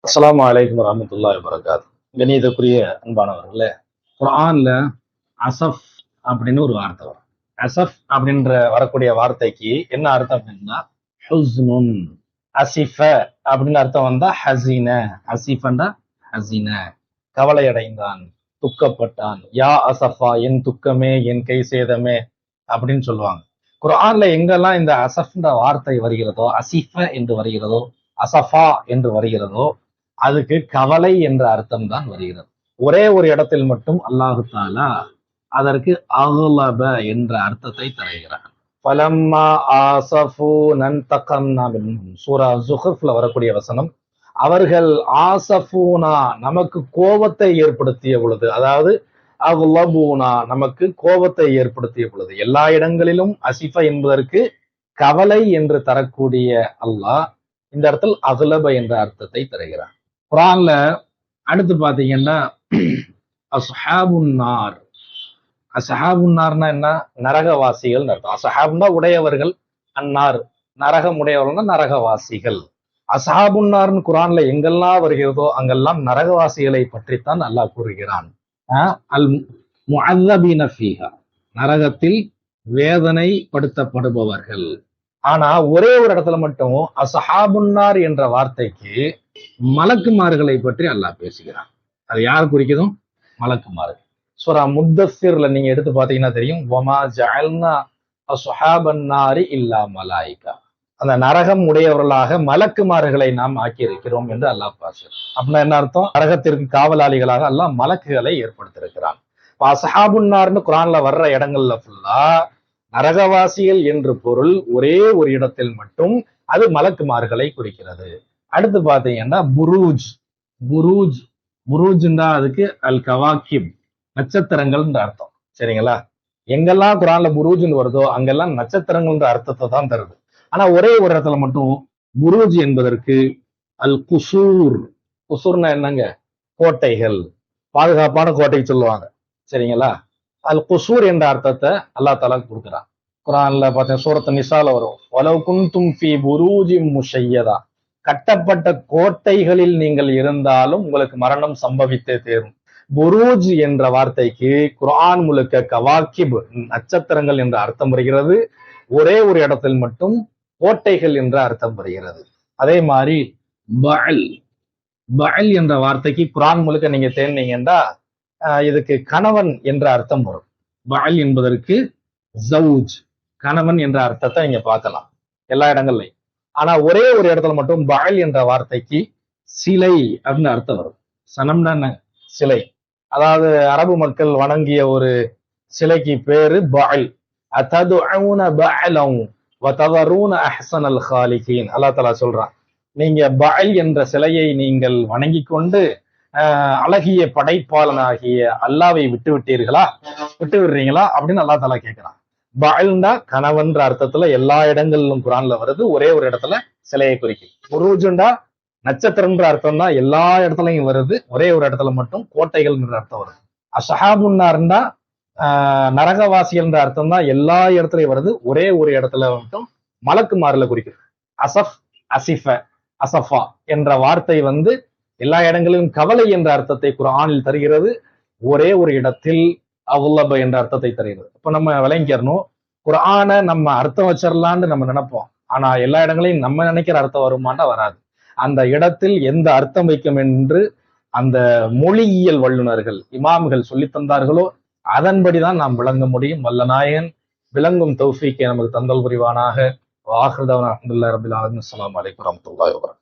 அஸ்ஸலாமு அலைக்கும் வரஹ்மத்துல்லாஹி வபரகாத்து. கணியத்துக்குரிய அன்பானவர்களே, குர்ஆன்ல அசஃப் அப்படின்னு ஒரு வார்த்தை வரும். அசஃப் அப்படின்ற வரக்கூடிய வார்த்தைக்கு என்ன அர்த்தம் அப்படின்னா ஹுஸ்னுன். அசிஃப அப்படின்னு அர்த்தம் வந்தா ஹசீன. அசிஃபண்டா ஹசீன, கவலை அடைந்தான், துக்கப்பட்டான். யா அசஃபா, என் துக்கமே, என் கை சேதமே அப்படின்னு சொல்லுவாங்க. குர்ஆன்ல எங்கெல்லாம் இந்த அசஃப்ன்ற வார்த்தை வருகிறதோ, அசிஃப என்று வருகிறதோ, அசஃபா என்று வருகிறதோ, அதுக்கு கவலை என்ற அர்த்தம் தான் வருகிறது. ஒரே ஒரு இடத்தில் மட்டும் அல்லாஹு தாலா அதற்கு அகுலப என்ற அர்த்தத்தை தருகிறார். ஃபலம்மா ஆஸஃபூன இன்தகம்னா மின்ஹும். சூரா ஸுஹ்ருஃப்ல வரக்கூடிய வசனம், அவர்கள் ஆஸஃபூனா நமக்கு கோபத்தை ஏற்படுத்திய பொழுது, அதாவது அகுலபூனா நமக்கு கோபத்தை ஏற்படுத்திய பொழுது. எல்லா இடங்களிலும் அசிஃப என்பதற்கு கவலை என்று தரக்கூடிய அல்லாஹ் இந்த இடத்தில் அகுலப என்ற அர்த்தத்தை தருகிறார். குர்ஆன்ல அடுத்து பாத்தீங்கன்னா அஸ்ஹாபுன் நார். அஸ்ஹாபுன் நார்னா என்ன? நரகவாசிகள் அர்த்தம். அஸ்ஹாப்னா உடையவர்கள், அன்னார் நரகம் உடையவர்கள் நரகவாசிகள். அஸ்ஹாபுன் நார்னு குர்ஆன்ல எங்கெல்லாம் வருகிறதோ அங்கெல்லாம் நரகவாசிகளை பற்றித்தான் அல்லாஹ் கூறுகிறான். அல் முஅzzபீன ஃபீஹா, நரகத்தில் வேதனைப்படுத்தப்படுபவர்கள். ஆனா ஒரே ஒரு இடத்துல மட்டும் அஸ்ஹாபுன்னார் என்ற வார்த்தைக்கு மலக்குமார்களை பற்றி அல்லாஹ் பேசுகிறான். அது யார் குறிக்குதும்? மலக்குமார்கள். சூரா முத்தஸ்ஸிர்ல நீங்க எடுத்து பாத்தீங்கன்னா தெரியும், வமா ஜஅல்னா அஸ்ஹாபன்னாரி இல்லா மலாயிகா, அந்த நரகம் உடையவர்களாக மலக்குமார்களை நாம் ஆக்கியிருக்கிறோம் என்று அல்லாஹ் பேசுகிறான். அப்படின்னா என்ன அர்த்தம்? நரகத்திற்கு காவலாளிகளாக அல்லாஹ் மலக்குகளை ஏற்படுத்தியிருக்கிறான். அஸ்ஹாபுன்னார்னு குர்ஆன்ல வர்ற இடங்கள்ல ஃபுல்லா நரகவாசிகள் என்று பொருள். ஒரே ஒரு இடத்தில் மட்டும் அது மலக்குமார்களை குறிக்கிறது. அடுத்து பாத்தீங்கன்னா புரூஜ். புரூஜ் புரூஜ்னா அதுக்கு அல் கவாக்கிப், நட்சத்திரங்கள்ன்ற அர்த்தம். சரிங்களா? எங்கெல்லாம் குர்ஆன்ல புரூஜ்னு வருதோ அங்கெல்லாம் நட்சத்திரங்கள்ன்ற அர்த்தத்தை தான் தருது. ஆனா ஒரே ஒரு இடத்துல மட்டும் புரூஜ் என்பதற்கு அல் குசூர். குசூர்னா என்னங்க? கோட்டைகள், பாதுகாப்பான கோட்டை சொல்லுவாங்க. சரிங்களா? அல் குசூர் என்ற அர்த்தத்தை அல்லாஹ் தஆலா கொடுக்கிறான். குர்ஆன்ல பார்த்தீங்கன்னா சூரத்து நிசால வரும், வலவ் குன்தும் ஃபீ புரூஜின் முஷய்யதா, கட்டப்பட்ட கோட்டைகளில் நீங்கள் இருந்தாலும் உங்களுக்கு மரணம் சம்பவித்தே தேரும். புரூஜ் என்ற வார்த்தைக்கு குர்ஆன் முழுக்க கவாக்கிப், நட்சத்திரங்கள் என்ற அர்த்தம் வருகிறது. ஒரே ஒரு இடத்தில் மட்டும் கோட்டைகள் என்ற அர்த்தம் வருகிறது. அதே மாதிரி பஅல். பஅல் என்ற வார்த்தைக்கு குர்ஆன் முழுக்க நீங்க தேடினீங்கன்னா இதுக்கு கணவன் என்ற அர்த்தம் வரும். பஅல் என்பதற்கு ஜவுஜ், கணவன் என்ற அர்த்தத்தை நீங்க பார்க்கலாம் எல்லா இடங்கள்லையும். ஆனா ஒரே ஒரு இடத்துல மட்டும் பஅல் என்ற வார்த்தைக்கு சிலை அப்படின்னு அர்த்தம் வரும். சனம்னா என்ன? சிலை. அதாவது அரபு மக்கள் வணங்கிய ஒரு சிலைக்கு பேரு பஅல். அததுஊன பஅலம் வததரூன அஹ்ஸனல் காலிகீன். அல்லாஹ் தஆலா சொல்றான், நீங்க பஅல் என்ற சிலையை நீங்கள் வணங்கி கொண்டு அழகிய படைப்பாளனாகிய அல்லாவை விட்டு விட்டீர்களா, விட்டு விடுறீங்களா அப்படின்னு அல்லாஹ் தஆலா கேட்கிறான். பஅல்னா கணவன்ற அர்த்தத்துல எல்லா இடங்களிலும் குர்ஆன்ல வருது. ஒரே ஒரு இடத்துல சிலையை குறிக்கும். புரூஜுண்டா நட்சத்திரம்ன்ற அர்த்தம் தான் எல்லா இடத்துலயும் வருது. ஒரே ஒரு இடத்துல மட்டும் கோட்டைகள் என்ற அர்த்தம் வருது. அஸ்ஹாபுன்னார்னா நரகவாசிகள் என்ற அர்த்தம் தான் எல்லா இடத்துலயும் வருது. ஒரே ஒரு இடத்துல மட்டும் மலக்குமார்ல குறிக்குது. அசஃப், அசிஃப, அசஃபா என்ற வார்த்தை எல்லா இடங்களிலும் கவலை என்ற அர்த்தத்தை குர்ஆனில் தருகிறது. ஒரே ஒரு இடத்தில் அகுலப என்ற அர்த்தத்தை தருகிறது. இப்ப நம்ம விளங்கிக்கணும், குர்ஆனை நம்ம அர்த்தம் வச்சிடலான்னு நம்ம நினைப்போம். ஆனா எல்லா இடங்களையும் நம்ம நினைக்கிற அர்த்தம் வருமானா வராது. அந்த இடத்தில் எந்த அர்த்தம் வைக்கும் என்று அந்த மொழியியல் வல்லுநர்கள், இமாம்கள் சொல்லி தந்தார்களோ அதன்படிதான் நாம் விளங்க முடியும். வல்ல நாயகன் விளங்கும் தௌஃபீக்கை நமக்கு தந்தல் புரிவானாக. வாஹிரு தஅவானா அல்ஹம்துலில்லாஹி ரப்பில் ஆலமீன். அஸ்ஸலாமு அலைக்கும் வரஹ்மத்துல்லாஹி வபரகாத்துஹு.